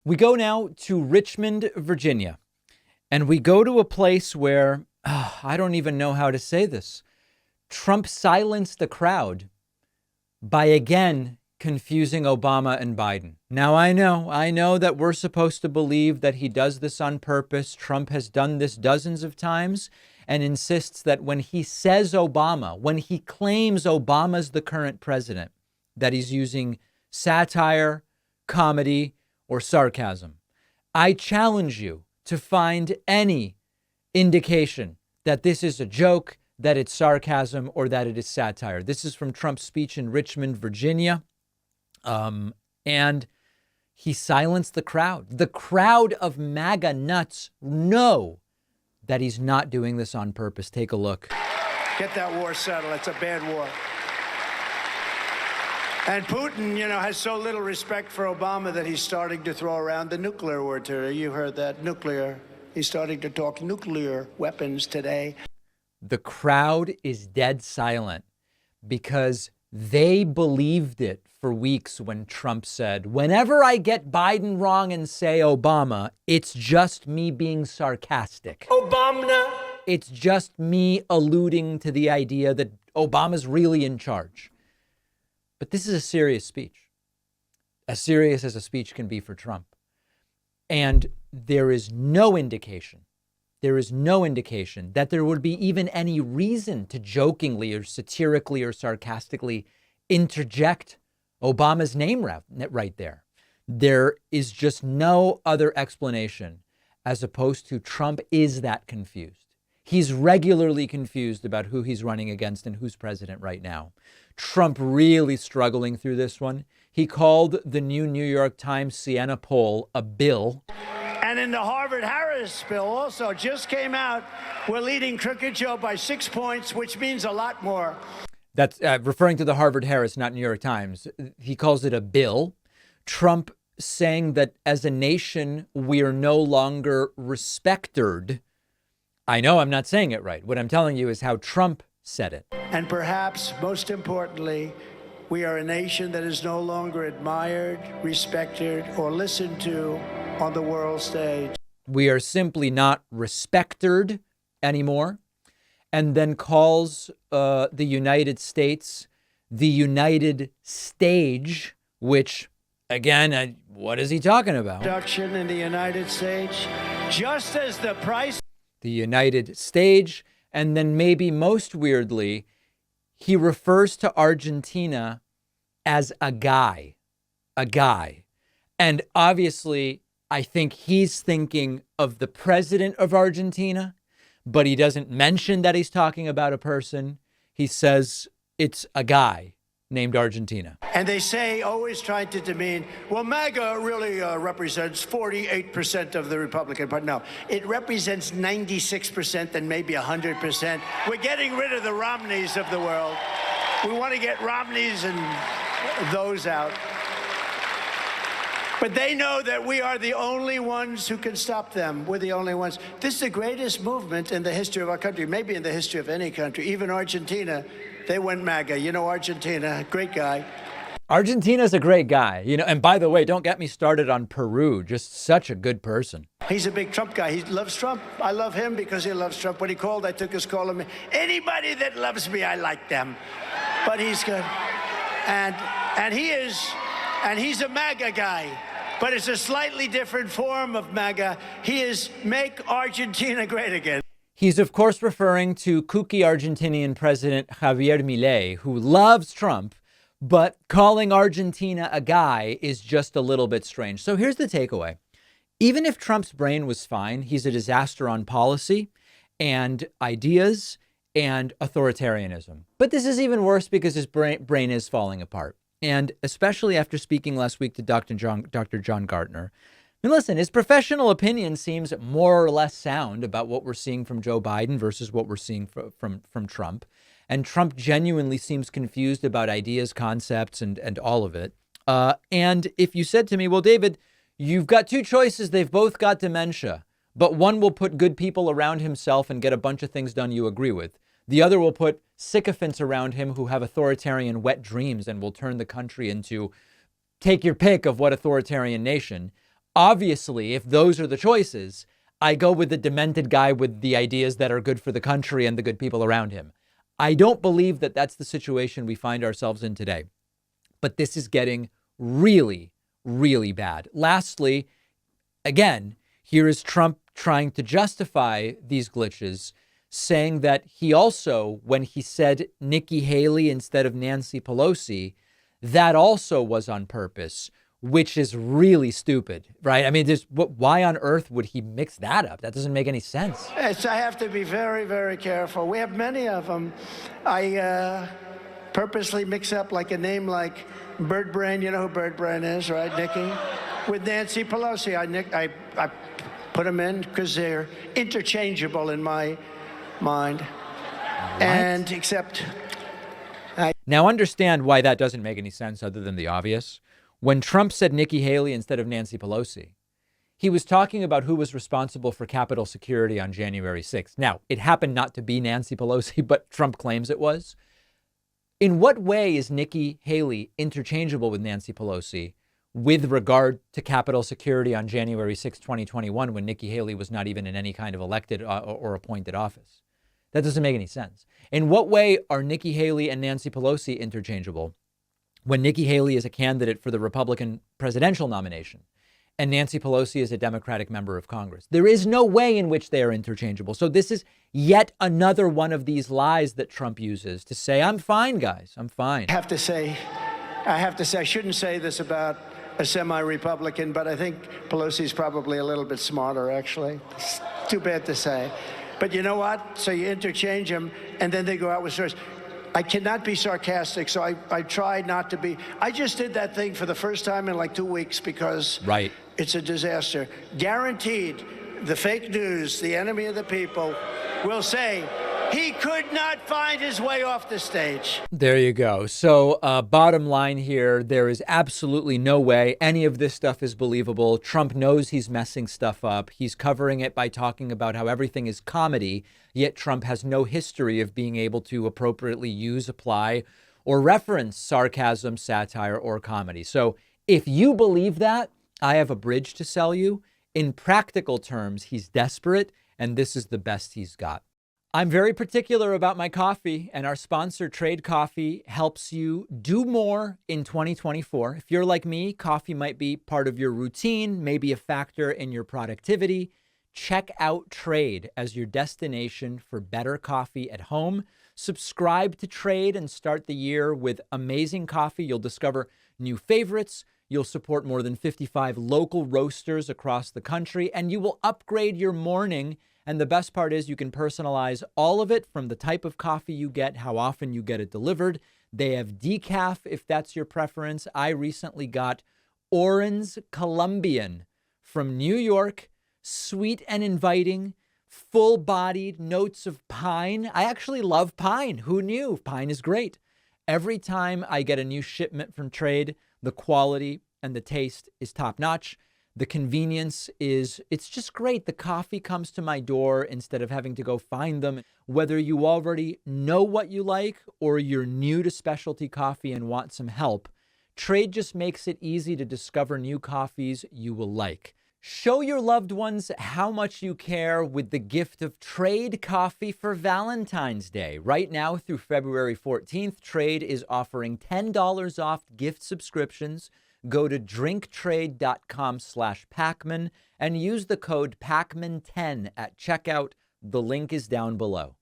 We go now to Richmond, Virginia, and we go to a place where, I don't even know how to say this. Trump silenced the crowd by again confusing Obama and Biden. Now, I know that we're supposed to believe that he does this on purpose. Trump has done this dozens of times and insists that when he says Obama, when he claims Obama's the current president, that he's using satire, comedy, or sarcasm. I challenge you to find any indication that this is a joke, that it's sarcasm, or that it is satire. This is from Trump's speech in Richmond, Virginia. And he silenced the crowd. The crowd of MAGA nuts know that he's not doing this on purpose. Take a look. Get that war settled. It's a bad war. And Putin, has so little respect for Obama that he's starting to throw around the nuclear word today. You heard that, nuclear. He's starting to talk nuclear weapons today. The crowd is dead silent because they believed it for weeks when Trump said, whenever I get Biden wrong and say Obama, it's just me being sarcastic. Obama. It's just me alluding to the idea that Obama's really in charge. But this is a serious speech, as serious as a speech can be for Trump. And there is no indication that there would be even any reason to jokingly or satirically or sarcastically interject Obama's name right there. There is just no other explanation as opposed to Trump is that confused. He's regularly confused about who he's running against and who's president right now. Trump really struggling through this one. He called the new New York Times Siena poll a bill. And in the Harvard-Harris bill also just came out, we're leading Crooked Joe by 6 points, which means a lot more. That's referring to the Harvard-Harris, not New York Times. He calls it a bill. Trump saying that as a nation, we are no longer respected. I know I'm not saying it right. What I'm telling you is how Trump said it. And perhaps most importantly, we are a nation that is no longer admired, respected, or listened to on the world stage. We are simply not respected anymore. And then calls the United States the United Stage, which, again, what is he talking about? Production in the United States, just as the price. The United Stage. And then maybe most weirdly, he refers to Argentina as a guy. And obviously, I think he's thinking of the president of Argentina, but he doesn't mention that he's talking about a person. He says it's a guy named Argentina. And they say, always trying to demean, well, MAGA really represents 48% of the Republican Party. No, it represents 96% and maybe 100%. We're getting rid of the Romneys of the world. We want to get Romneys and those out. But they know that we are the only ones who can stop them. We're the only ones. This is the greatest movement in the history of our country, maybe in the history of any country. Even Argentina, they went MAGA. Argentina, great guy. Argentina's a great guy. And by the way, don't get me started on Peru. Just such a good person. He's a big Trump guy. He loves Trump. I love him because he loves Trump. When he called, I took his call. Anybody that loves me, I like them. But he's good. And he's a MAGA guy. But it's a slightly different form of MAGA. He is Make Argentina Great Again. He's, of course, referring to kooky Argentinian President Javier Milei, who loves Trump, but calling Argentina a guy is just a little bit strange. So here's the takeaway. Even if Trump's brain was fine, he's a disaster on policy and ideas and authoritarianism. But this is even worse because his brain is falling apart. And especially after speaking last week to Dr. John Gardner. I mean, listen, his professional opinion seems more or less sound about what we're seeing from Joe Biden versus what we're seeing from Trump. And Trump genuinely seems confused about ideas, concepts, and all of it. And if you said to me, well, David, you've got two choices. They've both got dementia, but one will put good people around himself and get a bunch of things done you agree with. The other will put sycophants around him who have authoritarian wet dreams and will turn the country into take your pick of what authoritarian nation. Obviously, if those are the choices, I go with the demented guy with the ideas that are good for the country and the good people around him. I don't believe that that's the situation we find ourselves in today. But this is getting really, really bad. Lastly, again, here is Trump trying to justify these glitches, saying that he also, when he said Nikki Haley instead of Nancy Pelosi, that also was on purpose, which is really stupid, right? I mean, why on earth would he mix that up? That doesn't make any sense. Yes, I have to be very, very careful. We have many of them. I purposely mix up like a name like Bird Brain. You know who Bird Brain is, right, Nikki? With Nancy Pelosi. I put them in because they're interchangeable in my mind. What? And except... Now understand why that doesn't make any sense other than the obvious. When Trump said Nikki Haley instead of Nancy Pelosi, he was talking about who was responsible for Capitol security on January 6th. Now, it happened not to be Nancy Pelosi, but Trump claims it was. In what way is Nikki Haley interchangeable with Nancy Pelosi with regard to Capitol security on January 6, 2021, when Nikki Haley was not even in any kind of elected or appointed office? That doesn't make any sense. In what way are Nikki Haley and Nancy Pelosi interchangeable when Nikki Haley is a candidate for the Republican presidential nomination and Nancy Pelosi is a Democratic member of Congress? There is no way in which they are interchangeable. So this is yet another one of these lies that Trump uses to say, I'm fine, guys, I'm fine. I have to say, I shouldn't say this about a semi-Republican, but I think Pelosi's probably a little bit smarter, actually. It's too bad to say. But you know what? So you interchange them, and then they go out with stories. I cannot be sarcastic, so I try not to be. I just did that thing for the first time in like 2 weeks because it's a disaster. Guaranteed, the fake news, the enemy of the people, will say he could not find his way off the stage. There you go. So bottom line here, there is absolutely no way any of this stuff is believable. Trump knows he's messing stuff up. He's covering it by talking about how everything is comedy, yet Trump has no history of being able to appropriately use, apply, or reference sarcasm, satire, or comedy. So if you believe that, I have a bridge to sell you. In practical terms, he's desperate, and this is the best he's got. I'm very particular about my coffee, and our sponsor, Trade Coffee, helps you do more in 2024. If you're like me, coffee might be part of your routine, maybe a factor in your productivity. Check out Trade as your destination for better coffee at home. Subscribe to Trade and start the year with amazing coffee. You'll discover new favorites. You'll support more than 55 local roasters across the country, and you will upgrade your morning. And the best part is you can personalize all of it, from the type of coffee you get, how often you get it delivered. They have decaf if that's your preference. I recently got Orange Colombian from New York, sweet and inviting, full-bodied notes of pine. I actually love pine. Who knew? Pine is great. Every time I get a new shipment from Trade, the quality and the taste is top-notch. The convenience is, it's just great. The coffee comes to my door instead of having to go find them. Whether you already know what you like or you're new to specialty coffee and want some help, Trade just makes it easy to discover new coffees you will like. Show your loved ones how much you care with the gift of Trade Coffee for Valentine's Day. Right now through February 14th, Trade is offering $10 off gift subscriptions. Go to drinktrade.com/Pacman and use the code Pacman10 at checkout. The link is down below.